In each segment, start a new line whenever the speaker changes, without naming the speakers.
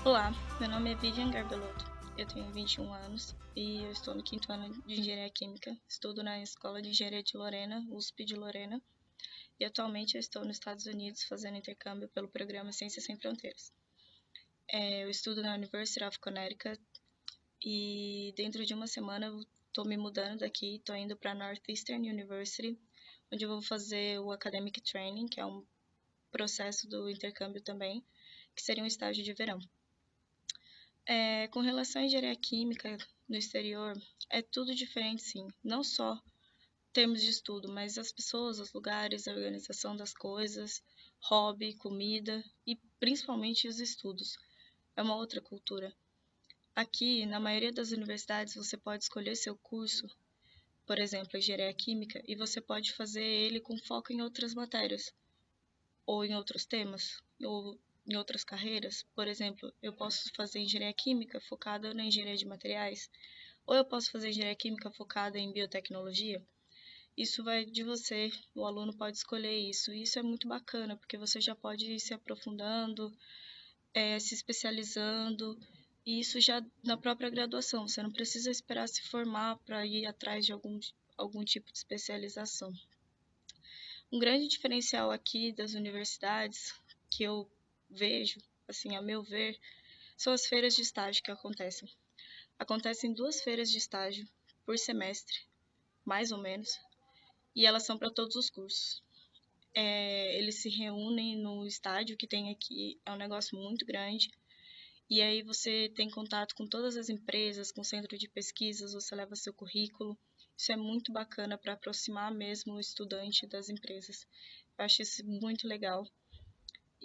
Olá, meu nome é Vivian Garbelotto, eu tenho 21 anos e eu estou no 5º ano de Engenharia Química. Estudo na Escola de Engenharia de Lorena, USP de Lorena, e atualmente eu estou nos Estados Unidos fazendo intercâmbio pelo programa Ciências Sem Fronteiras. Eu estudo na University of Connecticut e dentro de uma semana eu estou me mudando daqui, estou indo para Northeastern University, onde eu vou fazer o Academic Training, que é um processo do intercâmbio também, que seria um estágio de verão. Com relação à engenharia química no exterior, é tudo diferente, sim. Não só termos de estudo, mas as pessoas, os lugares, a organização das coisas, hobby, comida e principalmente os estudos. É uma outra cultura. Aqui, na maioria das universidades, você pode escolher seu curso, por exemplo, engenharia química, e você pode fazer ele com foco em outras matérias ou em outros temas, ou em outras carreiras. Por exemplo, eu posso fazer engenharia química focada na engenharia de materiais, ou eu posso fazer engenharia química focada em biotecnologia. Isso vai de você, o aluno pode escolher isso. E isso é muito bacana, porque você já pode ir se aprofundando, se especializando, e isso já na própria graduação. Você não precisa esperar se formar para ir atrás de algum tipo de especialização. Um grande diferencial aqui das universidades que eu vejo, assim, a meu ver, são as feiras de estágio que acontecem. Acontecem 2 feiras de estágio por semestre, mais ou menos, e elas são para todos os cursos. Eles se reúnem no estádio que tem aqui, é um negócio muito grande, e aí você tem contato com todas as empresas, com o centro de pesquisas, você leva seu currículo. Isso é muito bacana para aproximar mesmo o estudante das empresas. Eu acho isso muito legal.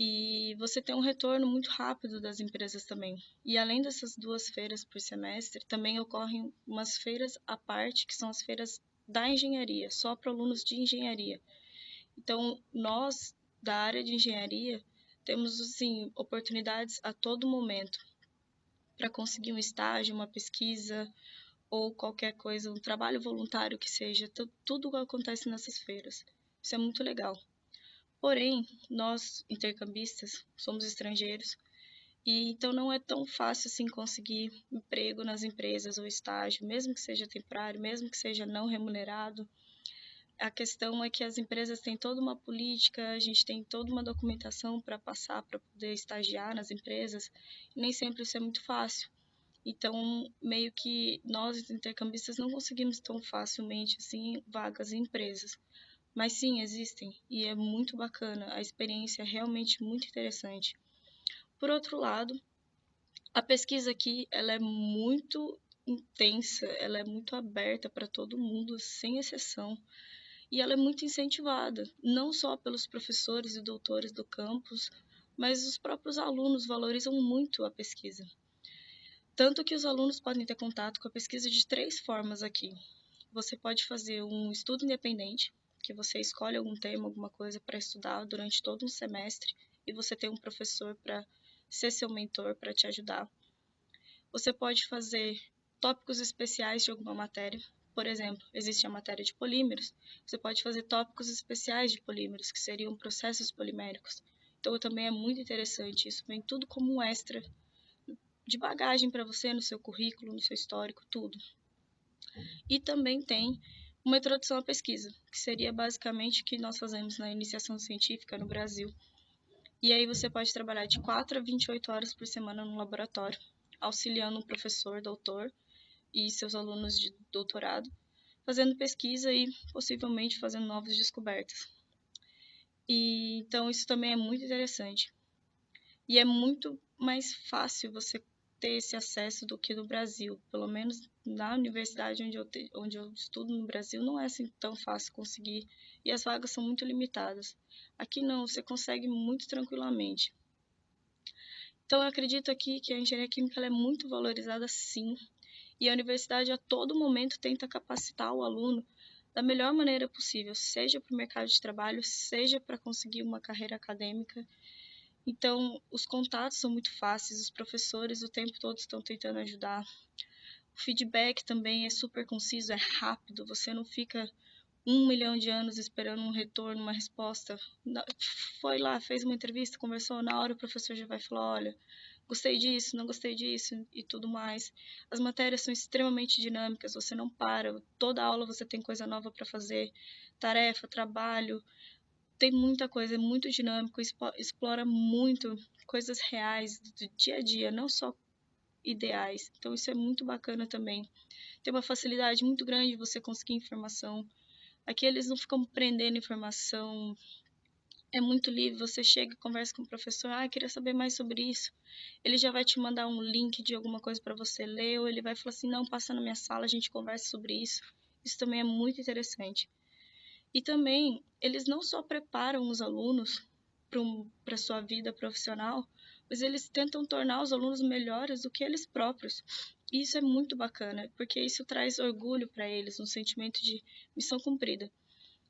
E você tem um retorno muito rápido das empresas também. E além dessas 2 feiras por semestre, também ocorrem umas feiras à parte, que são as feiras da engenharia, só para alunos de engenharia. Então, nós, da área de engenharia, temos, assim, oportunidades a todo momento para conseguir um estágio, uma pesquisa ou qualquer coisa, um trabalho voluntário que seja. Tudo acontece nessas feiras. Isso é muito legal. Porém, nós, intercambistas, somos estrangeiros, e então não é tão fácil assim conseguir emprego nas empresas ou estágio, mesmo que seja temporário, mesmo que seja não remunerado. A questão é que as empresas têm toda uma política, a gente tem toda uma documentação para passar para poder estagiar nas empresas, e nem sempre isso é muito fácil. Então, meio que nós, intercambistas, não conseguimos tão facilmente assim vagas em empresas. Mas sim, existem e é muito bacana, a experiência é realmente muito interessante. Por outro lado, a pesquisa aqui ela é muito intensa, ela é muito aberta para todo mundo, sem exceção, e ela é muito incentivada, não só pelos professores e doutores do campus, mas os próprios alunos valorizam muito a pesquisa. Tanto que os alunos podem ter contato com a pesquisa de 3 formas aqui. Você pode fazer um estudo independente, que você escolhe algum tema, alguma coisa para estudar durante todo um semestre e você tem um professor para ser seu mentor, para te ajudar. Você pode fazer tópicos especiais de alguma matéria. Por exemplo, existe a matéria de polímeros. Você pode fazer tópicos especiais de polímeros, que seriam processos poliméricos. Então, também é muito interessante. Isso vem tudo como um extra de bagagem para você no seu currículo, no seu histórico, tudo. E também tem uma introdução à pesquisa, que seria basicamente o que nós fazemos na iniciação científica no Brasil. E aí você pode trabalhar de 4 a 28 horas por semana no laboratório, auxiliando um professor, doutor e seus alunos de doutorado, fazendo pesquisa e possivelmente fazendo novas descobertas. E então isso também é muito interessante. E é muito mais fácil você ter esse acesso do que no Brasil. Pelo menos na universidade onde eu estudo no Brasil, não é assim tão fácil conseguir. E as vagas são muito limitadas. Aqui não, você consegue muito tranquilamente. Então, eu acredito aqui que a engenharia química ela é muito valorizada, sim. E a universidade, a todo momento, tenta capacitar o aluno da melhor maneira possível, seja para o mercado de trabalho, seja para conseguir uma carreira acadêmica. Então, os contatos são muito fáceis, os professores o tempo todo estão tentando ajudar. O feedback também é super conciso, é rápido, você não fica 1 milhão de anos esperando um retorno, uma resposta. Foi lá, fez uma entrevista, conversou, na hora o professor já vai falar, olha, gostei disso, não gostei disso e tudo mais. As matérias são extremamente dinâmicas, você não para, toda aula você tem coisa nova para fazer, tarefa, trabalho, tem muita coisa, é muito dinâmico, explora muito coisas reais do dia a dia, não só ideais. Então isso é muito bacana também. Tem uma facilidade muito grande de você conseguir informação. Aqui eles não ficam prendendo informação, é muito livre, você chega e conversa com o professor, queria saber mais sobre isso. Ele já vai te mandar um link de alguma coisa para você ler, ou ele vai falar assim, não, passa na minha sala, a gente conversa sobre isso. Isso também é muito interessante. E também, eles não só preparam os alunos para a sua vida profissional, mas eles tentam tornar os alunos melhores do que eles próprios. E isso é muito bacana, porque isso traz orgulho para eles, um sentimento de missão cumprida.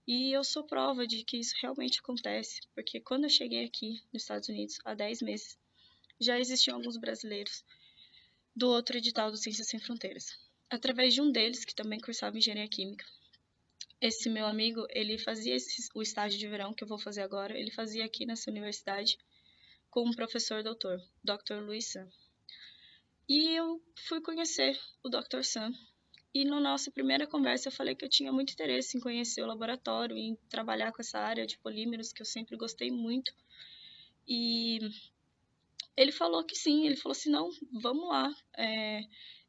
E eu sou prova de que isso realmente acontece, porque quando eu cheguei aqui nos Estados Unidos há 10 meses, já existiam alguns brasileiros do outro edital do Ciências Sem Fronteiras. Através de um deles, que também cursava Engenharia Química, esse meu amigo, ele fazia o estágio de verão que eu vou fazer agora, ele fazia aqui nessa universidade com um professor doutor, Dr. Luiz Sam. E eu fui conhecer o Dr. Sam. E na nossa primeira conversa eu falei que eu tinha muito interesse em conhecer o laboratório, em trabalhar com essa área de polímeros, que eu sempre gostei muito. E ele falou que sim, ele falou assim, não, vamos lá.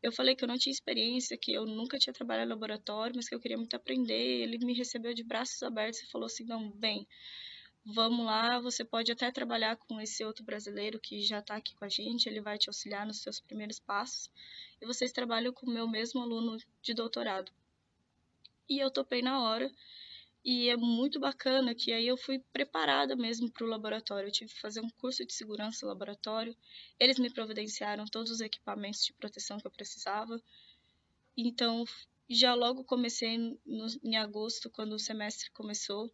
Eu falei que eu não tinha experiência, que eu nunca tinha trabalhado em laboratório, mas que eu queria muito aprender. Ele me recebeu de braços abertos e falou assim, não, vem, vamos lá, você pode até trabalhar com esse outro brasileiro que já está aqui com a gente, ele vai te auxiliar nos seus primeiros passos. E vocês trabalham com o meu mesmo aluno de doutorado. E eu topei na hora. E é muito bacana que aí eu fui preparada mesmo para o laboratório. Eu tive que fazer um curso de segurança no laboratório. Eles me providenciaram todos os equipamentos de proteção que eu precisava. Então, já logo comecei em agosto, quando o semestre começou.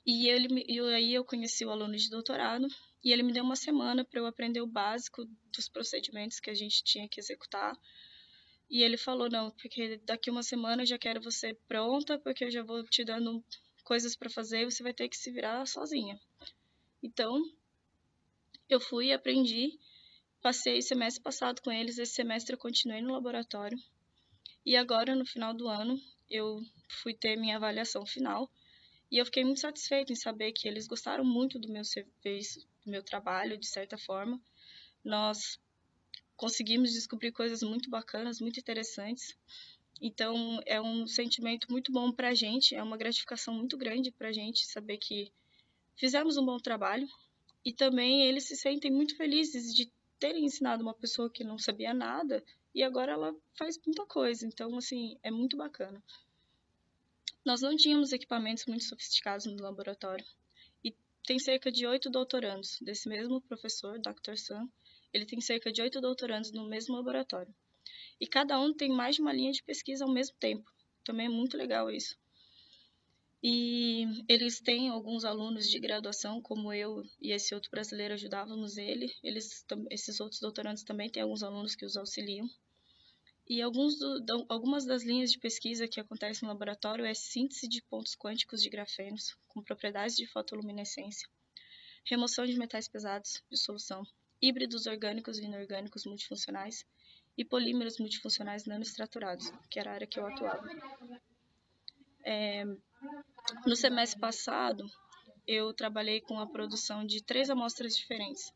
E aí eu conheci o aluno de doutorado. E ele me deu uma semana para eu aprender o básico dos procedimentos que a gente tinha que executar. E ele falou, não, porque daqui uma semana eu já quero você pronta, porque eu já vou te dando coisas para fazer, você vai ter que se virar sozinha. Então, eu fui e aprendi, passei semestre passado com eles, esse semestre eu continuei no laboratório. E agora, no final do ano, eu fui ter minha avaliação final. E eu fiquei muito satisfeita em saber que eles gostaram muito do meu serviço, do meu trabalho, de certa forma. Nós conseguimos descobrir coisas muito bacanas, muito interessantes. Então, é um sentimento muito bom para a gente, é uma gratificação muito grande para a gente saber que fizemos um bom trabalho. E também eles se sentem muito felizes de terem ensinado uma pessoa que não sabia nada e agora ela faz muita coisa. Então, assim, é muito bacana. Nós não tínhamos equipamentos muito sofisticados no laboratório. E tem cerca de 8 doutorandos desse mesmo professor, Dr. Sam. Ele tem cerca de 8 doutorandos no mesmo laboratório. E cada um tem mais de uma linha de pesquisa ao mesmo tempo. Também é muito legal isso. E eles têm alguns alunos de graduação, como eu e esse outro brasileiro ajudávamos ele. Esses outros doutorandos também têm alguns alunos que os auxiliam. E algumas das linhas de pesquisa que acontecem no laboratório é síntese de pontos quânticos de grafenos com propriedades de fotoluminescência, remoção de metais pesados de solução, híbridos orgânicos e inorgânicos multifuncionais e polímeros multifuncionais nanoestraturados, que era a área que eu atuava. No semestre passado, eu trabalhei com a produção de 3 amostras diferentes,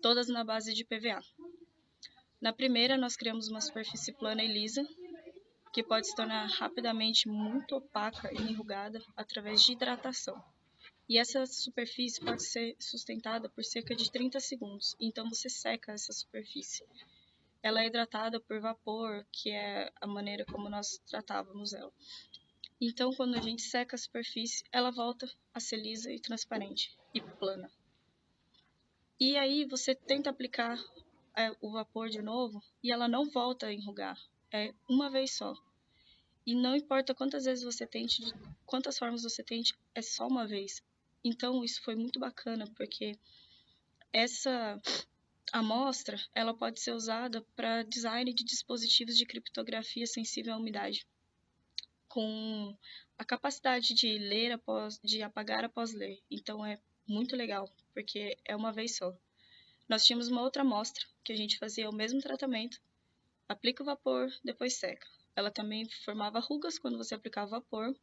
todas na base de PVA. Na primeira, nós criamos uma superfície plana e lisa, que pode se tornar rapidamente muito opaca e enrugada através de hidratação. E essa superfície pode ser sustentada por cerca de 30 segundos, então você seca essa superfície. Ela é hidratada por vapor, que é a maneira como nós tratávamos ela. Então, quando a gente seca a superfície, ela volta a ser lisa e transparente e plana. E aí você tenta aplicar o vapor de novo e ela não volta a enrugar. É uma vez só. E não importa quantas vezes você tente, quantas formas você tente, é só uma vez. Então, isso foi muito bacana, porque essa amostra, ela pode ser usada para design de dispositivos de criptografia sensível à umidade, com a capacidade de ler de apagar após ler. Então, é muito legal, porque é uma vez só. Nós tínhamos uma outra amostra que a gente fazia o mesmo tratamento, aplica o vapor, depois seca. Ela também formava rugas quando você aplicava o vapor,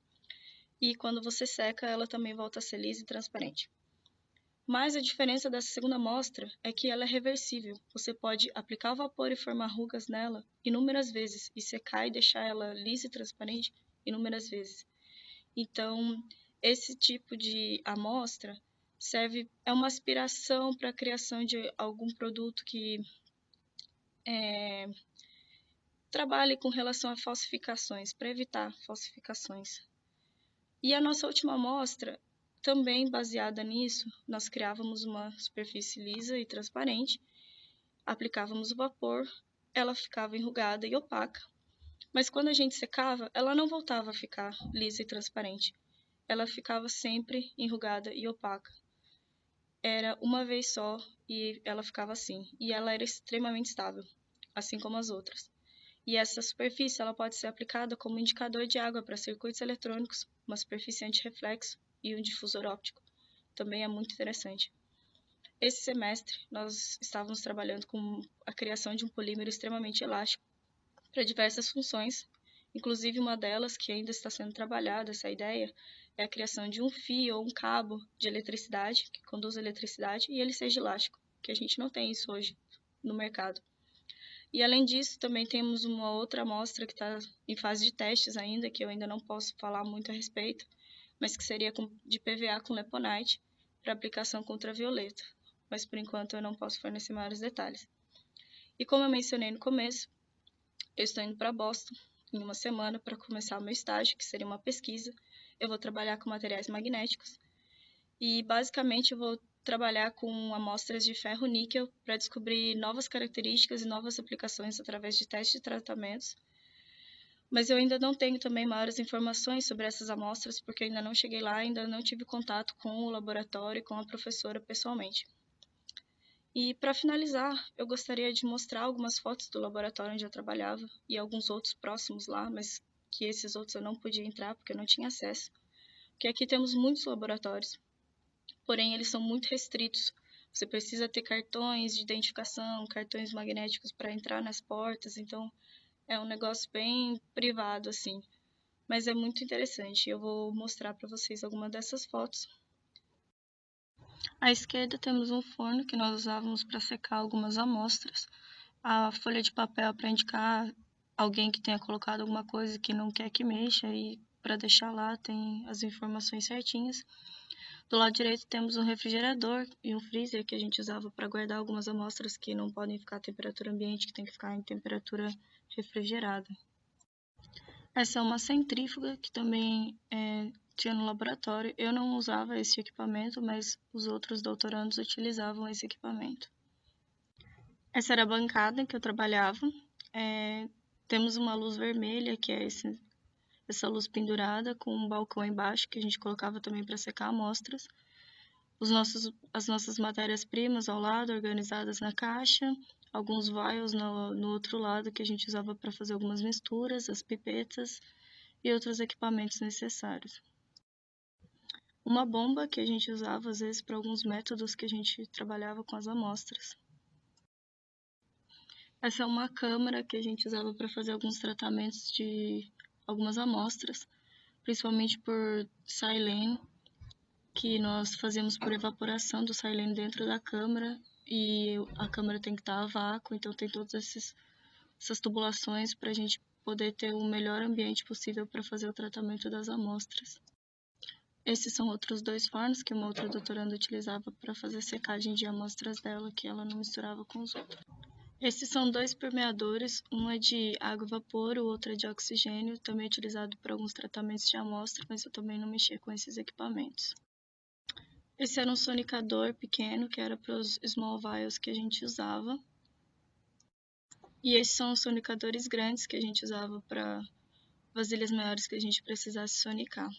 e quando você seca, ela também volta a ser lisa e transparente. Mas a diferença dessa segunda amostra é que ela é reversível. Você pode aplicar o vapor e formar rugas nela inúmeras vezes, e secar e deixar ela lisa e transparente inúmeras vezes. Então, esse tipo de amostra é uma aspiração para a criação de algum produto que trabalhe com relação a falsificações, para evitar falsificações. E a nossa última amostra, também baseada nisso, nós criávamos uma superfície lisa e transparente, aplicávamos o vapor, ela ficava enrugada e opaca, mas quando a gente secava, ela não voltava a ficar lisa e transparente. Ela ficava sempre enrugada e opaca. Era uma vez só e ela ficava assim. E ela era extremamente estável, assim como as outras. E essa superfície ela pode ser aplicada como indicador de água para circuitos eletrônicos, uma superfície antirreflexo e um difusor óptico. Também é muito interessante. Esse semestre, nós estávamos trabalhando com a criação de um polímero extremamente elástico para diversas funções, inclusive uma delas que ainda está sendo trabalhada, essa ideia, é a criação de um fio ou um cabo de eletricidade que conduz a eletricidade e ele seja elástico, que a gente não tem isso hoje no mercado. E além disso, também temos uma outra amostra que está em fase de testes ainda, que eu ainda não posso falar muito a respeito, mas que seria de PVA com Leponite para aplicação ultravioleta. Mas por enquanto eu não posso fornecer maiores detalhes. E como eu mencionei no começo, eu estou indo para Boston em uma semana para começar o meu estágio, que seria uma pesquisa. Eu vou trabalhar com materiais magnéticos e basicamente eu vou trabalhar com amostras de ferro-níquel para descobrir novas características e novas aplicações através de testes e tratamentos. Mas eu ainda não tenho também maiores informações sobre essas amostras, porque eu ainda não cheguei lá, ainda não tive contato com o laboratório e com a professora pessoalmente. E para finalizar, eu gostaria de mostrar algumas fotos do laboratório onde eu trabalhava e alguns outros próximos lá, mas que esses outros eu não podia entrar porque eu não tinha acesso. Porque aqui temos muitos laboratórios, porém eles são muito restritos. Você precisa ter cartões de identificação, cartões magnéticos para entrar nas portas, então é um negócio bem privado assim. Mas é muito interessante. Eu vou mostrar para vocês alguma dessas fotos. À esquerda temos um forno que nós usávamos para secar algumas amostras. A folha de papel para indicar alguém que tenha colocado alguma coisa que não quer que mexa e para deixar lá tem as informações certinhas. Do lado direito temos um refrigerador e um freezer que a gente usava para guardar algumas amostras que não podem ficar a temperatura ambiente, que tem que ficar em temperatura refrigerada. Essa é uma centrífuga que também tinha no laboratório. Eu não usava esse equipamento, mas os outros doutorandos utilizavam esse equipamento. Essa era a bancada em que eu trabalhava. Temos uma luz vermelha, que é essa luz pendurada, com um balcão embaixo, que a gente colocava também para secar amostras. As nossas matérias-primas ao lado, organizadas na caixa. Alguns vials no outro lado, que a gente usava para fazer algumas misturas, as pipetas e outros equipamentos necessários. Uma bomba que a gente usava, às vezes, para alguns métodos que a gente trabalhava com as amostras. Essa é uma câmara que a gente usava para fazer alguns tratamentos de algumas amostras, principalmente por silane, que nós fazíamos por evaporação do silane dentro da câmara, e a câmara tem que estar a vácuo, então tem todas essas tubulações para a gente poder ter o melhor ambiente possível para fazer o tratamento das amostras. Esses são outros 2 fornos que uma outra doutoranda utilizava para fazer secagem de amostras dela, que ela não misturava com os outros. Esses são 2 permeadores, um é de água e vapor, o outro é de oxigênio, também utilizado para alguns tratamentos de amostra, mas eu também não mexia com esses equipamentos. Esse era um sonicador pequeno, que era para os small vials que a gente usava. E esses são os sonicadores grandes que a gente usava para vasilhas maiores que a gente precisasse sonicar.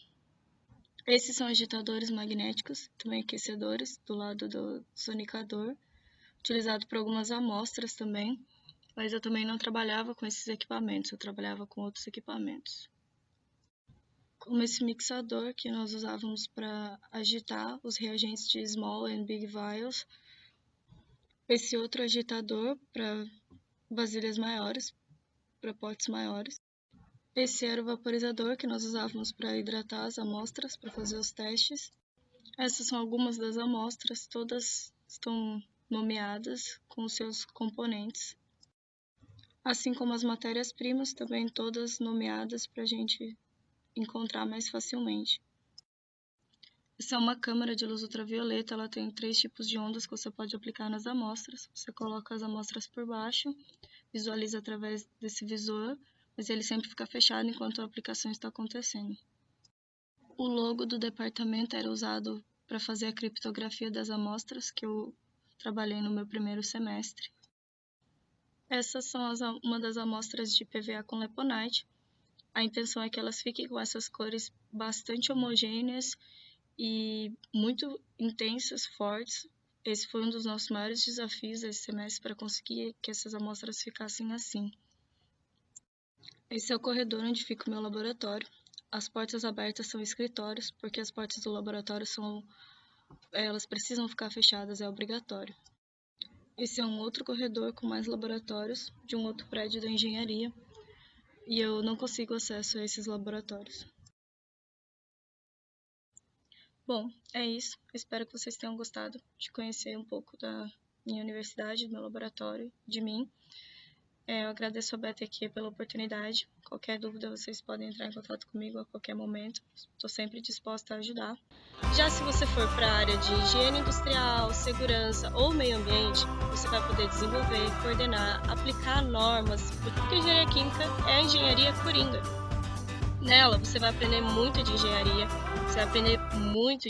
Esses são agitadores magnéticos, também aquecedores, do lado do sonicador, utilizado para algumas amostras também, mas eu também não trabalhava com esses equipamentos, eu trabalhava com outros equipamentos. Como esse mixador que nós usávamos para agitar os reagentes de small and big vials, Esse outro agitador para vasilhas maiores, para potes maiores. Esse era o vaporizador que nós usávamos para hidratar as amostras, para fazer os testes. Essas são algumas das amostras, todas estão nomeadas com os seus componentes. Assim como as matérias-primas, também todas nomeadas para a gente encontrar mais facilmente. Essa é uma câmera de luz ultravioleta, ela tem 3 tipos de ondas que você pode aplicar nas amostras. Você coloca as amostras por baixo, visualiza através desse visor, mas ele sempre fica fechado enquanto a aplicação está acontecendo. O logo do departamento era usado para fazer a criptografia das amostras, que eu trabalhei no meu primeiro semestre. Essas são uma das amostras de PVA com Leponite. A intenção é que elas fiquem com essas cores bastante homogêneas e muito intensas, fortes. Esse foi um dos nossos maiores desafios esse semestre para conseguir que essas amostras ficassem assim. Esse é o corredor onde fica o meu laboratório. As portas abertas são escritórios, porque as portas do laboratório elas precisam ficar fechadas, é obrigatório. Esse é um outro corredor com mais laboratórios de um outro prédio da engenharia, e eu não consigo acesso a esses laboratórios. Bom, é isso. Espero que vocês tenham gostado de conhecer um pouco da minha universidade, do meu laboratório, de mim. Eu agradeço a Beta aqui pela oportunidade. Qualquer dúvida, vocês podem entrar em contato comigo a qualquer momento. Estou sempre disposta a ajudar. Já se você for para a área de higiene industrial, segurança ou meio ambiente, você vai poder desenvolver, coordenar, aplicar normas, porque a engenharia química é a engenharia coringa. Nela, você vai aprender muito de engenharia, você vai aprender muito